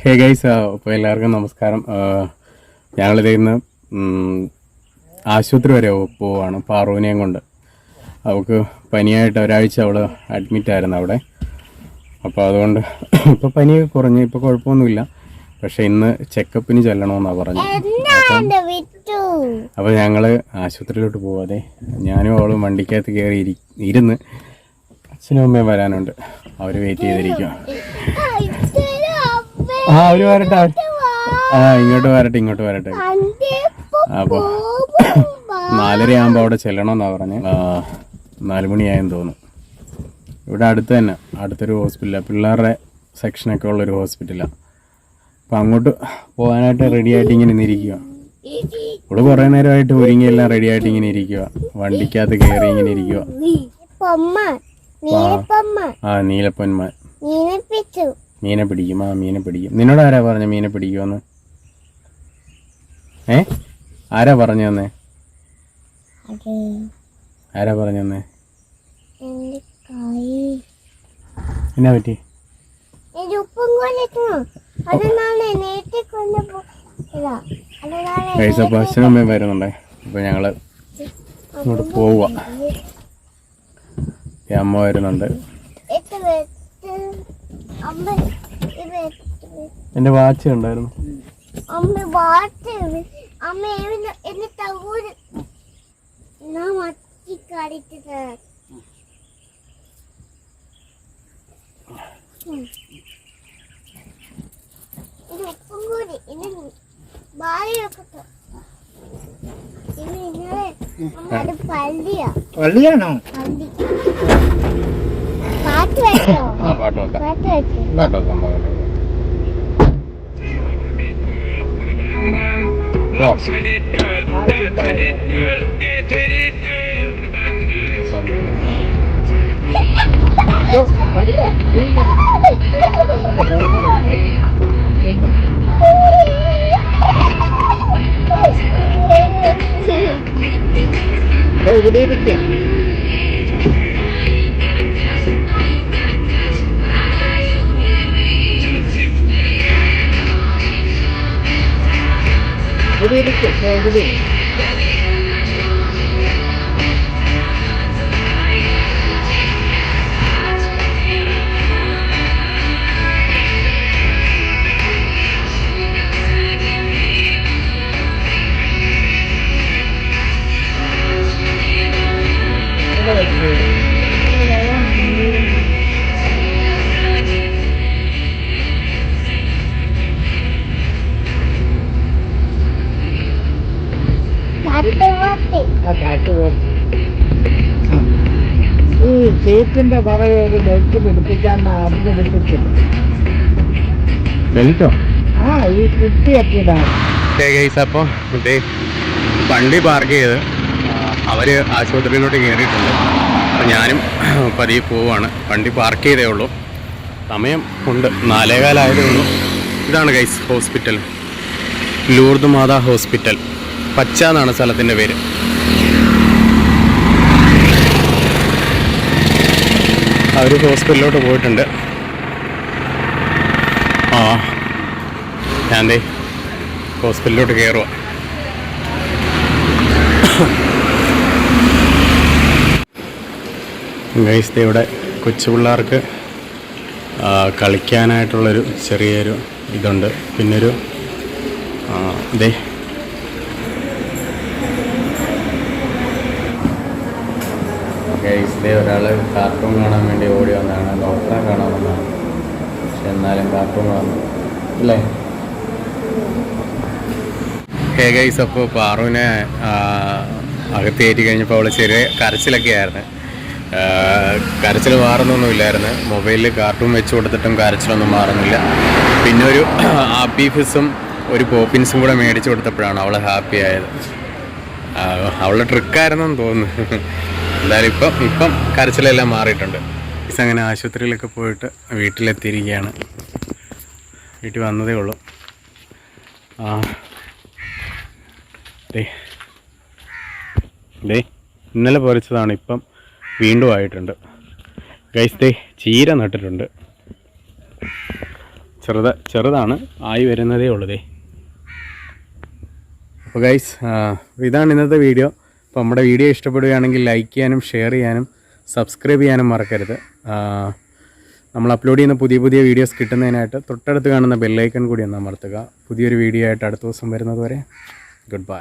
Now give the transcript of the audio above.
Hey guys, അപ്പോൾ എല്ലാവർക്കും നമസ്കാരം. ഞങ്ങളിത് ഇന്ന് ആശുപത്രി വരെ പോവാണ് പാറുവിനെയും കൊണ്ട്. അവൾക്ക് പനിയായിട്ട് ഒരാഴ്ച അവൾ അഡ്മിറ്റായിരുന്നു അവിടെ. അപ്പോൾ അതുകൊണ്ട് ഇപ്പോൾ പനിയൊക്കെ കുറഞ്ഞ്, ഇപ്പോൾ കുഴപ്പമൊന്നുമില്ല. പക്ഷേ ഇന്ന് ചെക്കപ്പിന് ചെല്ലണമെന്നാണ് പറഞ്ഞത്. അപ്പോൾ ഞങ്ങൾ ആശുപത്രിയിലോട്ട് പോവാതെ ഞാനും അവളും വണ്ടിക്കകത്ത് കയറി ഇരുന്ന് അച്ഛനും അമ്മയും വരാനുണ്ട്. അവർ വെയിറ്റ് ചെയ്തിരിക്കുക. അവർ വരട്ടെ, ഇങ്ങോട്ട് വരട്ടെ. അപ്പോൾ 4:30 ആകുമ്പോൾ അവിടെ ചെല്ലണമെന്നാണ് പറഞ്ഞ്. 4 മണിയായെന്ന് തോന്നുന്നു. ഇവിടെ അടുത്ത് തന്നെ അടുത്തൊരു ഹോസ്പിറ്റലാണ്, പിള്ളേരുടെ സെക്ഷനൊക്കെ ഉള്ളൊരു ഹോസ്പിറ്റലാണ്. അപ്പം അങ്ങോട്ട് പോകാനായിട്ട് റെഡിയായിട്ട് ഇങ്ങനെ ഇരിക്കുക. ഇവിടെ കുറേ നേരമായിട്ട് ഒരുങ്ങിയെല്ലാം റെഡിയായിട്ട് ഇങ്ങനെ ഇരിക്കുക. വണ്ടിക്കകത്ത് കയറി ഇങ്ങനെ ഇരിക്കുക. നീലപ്പൊന്മാൻ മീനെ പിടിക്കും. മീനെ പിടിക്കും. നിന്നോട് ആരാ പറഞ്ഞ മീനെ പിടിക്കുമെന്ന്? ആരാ പറഞ്ഞു തന്നേ? എന്നാ പറ്റി? അപ്പോൾ അച്ഛനും അമ്മയും വരുന്നുണ്ടേ. അപ്പോൾ ഞങ്ങൾ ഇങ്ങോട്ട് പോവുക. അമ്മ വരുന്നുണ്ട്. എന്റെ വാച്ച് ഉണ്ടായിരുന്നു. പള്ളിയാണോ? പാട്ട് വെക്കാം. ഇവിടെ ഇരിക്കാം. ഈ സീറ്റിന്റെ പുറകെ ഒരു ബെൽറ്റ് പിടിപ്പിക്കാൻ പിടിപ്പിച്ചില്ല. ബെൽറ്റോ? ഈ കുട്ടിയെത്തിയതാണ്. അപ്പോൾ വണ്ടി പാർക്ക് ചെയ്ത് അവർ ആശുപത്രിയിലോട്ട് കയറിയിട്ടുണ്ട്. അപ്പോൾ ഞാനും പതിയെ പോവാണ്. വണ്ടി പാർക്ക് ചെയ്തേ ഉള്ളൂ. സമയം ഉണ്ട്, 4:15 ആയതേ ഉള്ളൂ. ഇതാണ് ഗൈസ് ഹോസ്പിറ്റൽ, ലൂർദ് മാതാ ഹോസ്പിറ്റൽ. പച്ച എന്നാണ് സ്ഥലത്തിൻ്റെ പേര്. അവർ ഹോസ്പിറ്റലിലോട്ട് പോയിട്ടുണ്ട്. ഞാൻ ഹോസ്പിറ്റലിലോട്ട് കയറുക. ഗൈസ്, ഇവിടെ കൊച്ചു പിള്ളേർക്ക് കളിക്കാനായിട്ടുള്ളൊരു ചെറിയൊരു ഇതുണ്ട്. പിന്നൊരു ഒരാൾ കാർട്ടൂൺ കാണാൻ വേണ്ടി ഓടി വന്നതാണ്. ഡോക്ടറെ കാണാൻ വന്നതാണ്. പക്ഷെ എന്നാലും കാർട്ടൂൺ കാണുന്നു അല്ലേ? ഹേ ഗൈസ്, അപ്പോൾ പാറുവിനെ അകത്തേറ്റി കഴിഞ്ഞപ്പോൾ അവൾ ചെറിയ കരച്ചിലൊക്കെ ആയിരുന്നു. കരച്ചിൽ മാറുന്നൊന്നുമില്ലായിരുന്നു. മൊബൈലിൽ കാർട്ടൂൺ വെച്ച് കൊടുത്തിട്ടും കരച്ചിലൊന്നും മാറുന്നില്ല. പിന്നെ ഒരു ആപ്പി ഫിസും ഒരു പോപ്പിൻസും കൂടെ മേടിച്ചു കൊടുത്തപ്പോഴാണ് അവൾ ഹാപ്പി ആയത്. അവളുടെ ട്രിക്കായിരുന്നെന്ന് തോന്നുന്നു. എന്തായാലും ഇപ്പം കരച്ചിലെല്ലാം മാറിയിട്ടുണ്ട്. അങ്ങനെ ആശുപത്രിയിലൊക്കെ പോയിട്ട് വീട്ടിലെത്തിയിരിക്കുകയാണ്. വീട്ടിൽ വന്നതേ ഉള്ളൂ. ഇന്നലെ പൊരിച്ചതാണ്, ഇപ്പം വീണ്ടും ആയിട്ടുണ്ട്. ഗൈസ്, ചീര നട്ടിട്ടുണ്ട്. ചെറുതാണ്, ആയി വരുന്നതേ ഉള്ളതേ. അപ്പോൾ ഗൈസ്, ഇതാണ് ഇന്നത്തെ വീഡിയോ. അപ്പോൾ നമ്മുടെ വീഡിയോ ഇഷ്ടപ്പെടുകയാണെങ്കിൽ ലൈക്ക് ചെയ്യാനും ഷെയർ ചെയ്യാനും സബ്സ്ക്രൈബ് ചെയ്യാനും മറക്കരുത്. നമ്മൾ അപ്ലോഡ് ചെയ്യുന്ന പുതിയ വീഡിയോസ് കിട്ടുന്നതിനായിട്ട് തൊട്ടടുത്ത് കാണുന്ന ബെല്ലൈക്കൺ കൂടി ഒന്ന് അമർത്തുക. പുതിയൊരു വീഡിയോ ആയിട്ട് അടുത്ത ദിവസം വരുന്നത് വരെ ഗുഡ് ബൈ.